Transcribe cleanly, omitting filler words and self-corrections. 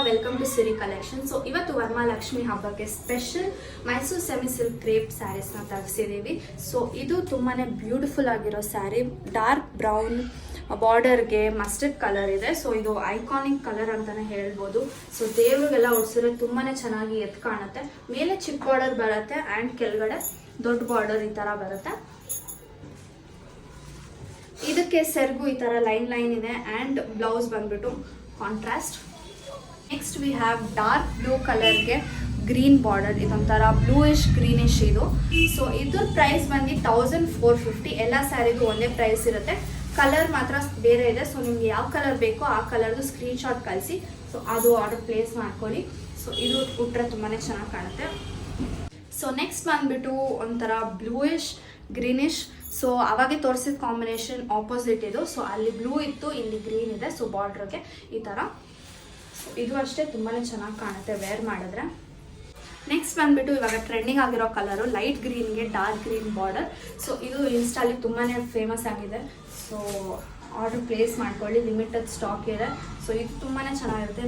Welcome to Siri collection. So ಇವತ್ತು ವರಮಹಾಲಕ್ಷ್ಮಿ ಹಬ್ಬಕ್ಕೆ special Mysore semi silk crepe ಸ್ಯಾರೀಸ್ನ ತರಿಸಿದ್ದೀವಿ. ಸೊ ಇದು ತುಂಬಾ ಬ್ಯೂಟಿಫುಲ್ ಆಗಿರೋ ಸ್ಯಾರಿ, ಡಾರ್ಕ್ ಬ್ರೌನ್ ಬಾರ್ಡರ್ಗೆ ಮಸ್ಟರ್ಡ್ ಕಲರ್ ಇದೆ. ಸೊ ಇದು ಐಕಾನಿಕ್ ಕಲರ್ ಅಂತಾನೆ ಹೇಳ್ಬೋದು. ಸೊ ದೇವ್ರಿಗೆಲ್ಲ ಉಡ್ಸಿದ್ರೆ ತುಂಬಾ ಚೆನ್ನಾಗಿ ಎದ್ದು ಕಾಣುತ್ತೆ. ಮೇಲೆ ಚಿಕ್ಕ ಬಾರ್ಡರ್ ಬರುತ್ತೆ ಆ್ಯಂಡ್ ಕೆಳಗಡೆ ದೊಡ್ಡ ಬಾರ್ಡರ್ ಈ ಥರ ಬರುತ್ತೆ. ಇದಕ್ಕೆ ಸೆರ್ಗು ಈ ಥರ ಲೈನ್ ಇದೆ ಆ್ಯಂಡ್ ಬ್ಲೌಸ್ ಬಂದ್ಬಿಟ್ಟು contrast. Next we have dark blue ಕಲರ್ಗೆ ಗ್ರೀನ್ ಬಾರ್ಡರ್, ಇದೊಂಥರ ಬ್ಲೂಯಿಶ್ ಗ್ರೀನಿಶ್ ಇದು. ಸೊ ಇದ್ರ ಪ್ರೈಸ್ ಬಂದು 1450. ಎಲ್ಲ ಸ್ಯಾರಿಗೂ ಒಂದೇ ಪ್ರೈಸ್ ಇರುತ್ತೆ, ಕಲರ್ ಮಾತ್ರ ಬೇರೆ ಇದೆ. ಸೊ ನಿಮ್ಗೆ ಯಾವ ಕಲರ್ ಬೇಕೋ ಆ ಕಲರ್ದು ಸ್ಕ್ರೀನ್ಶಾಟ್ ಕಳಿಸಿ, ಸೊ ಅದು ಆರ್ಡರ್ ಪ್ಲೇಸ್ ಮಾಡ್ಕೊಳ್ಳಿ. ಸೊ ಇದು ಉಟ್ರೆ ತುಂಬಾ ಚೆನ್ನಾಗಿ ಕಾಣುತ್ತೆ. ಸೊ ನೆಕ್ಸ್ಟ್ ಬಂದ್ಬಿಟ್ಟು ಒಂಥರ ಬ್ಲೂಯಿಶ್ ಗ್ರೀನಿಶ್. ಸೊ ಅವಾಗೆ ತೋರಿಸಿದ ಕಾಂಬಿನೇಷನ್ ಆಪೋಸಿಟ್ ಇದು. ಸೊ ಅಲ್ಲಿ ಬ್ಲೂ ಇತ್ತು, ಇಲ್ಲಿ ಗ್ರೀನ್ ಇದೆ. ಸೊ ಬಾರ್ಡ್ರಿಗೆ ಈ ಥರ. ಸೊ ಇದು ಅಷ್ಟೇ ತುಂಬಾ ಚೆನ್ನಾಗಿ ಕಾಣುತ್ತೆ ವೇರ್ ಮಾಡಿದ್ರೆ. ನೆಕ್ಸ್ಟ್ ಬಂದ್ಬಿಟ್ಟು ಇವಾಗ ಟ್ರೆಂಡಿಂಗ್ ಆಗಿರೋ ಕಲರು ಲೈಟ್ ಗ್ರೀನ್ಗೆ ಡಾರ್ಕ್ ಗ್ರೀನ್ ಬಾರ್ಡರ್. ಸೊ ಇದು ಇನ್ಸ್ಟಾಲಿ ತುಂಬಾ ಫೇಮಸ್ ಆಗಿದೆ. ಸೊ ಆರ್ಡರ್ ಪ್ಲೇಸ್ ಮಾಡ್ಕೊಳ್ಳಿ, ಲಿಮಿಟೆಡ್ ಸ್ಟಾಕ್ ಇದೆ. ಸೊ ಇದು ತುಂಬಾ ಚೆನ್ನಾಗಿರುತ್ತೆ.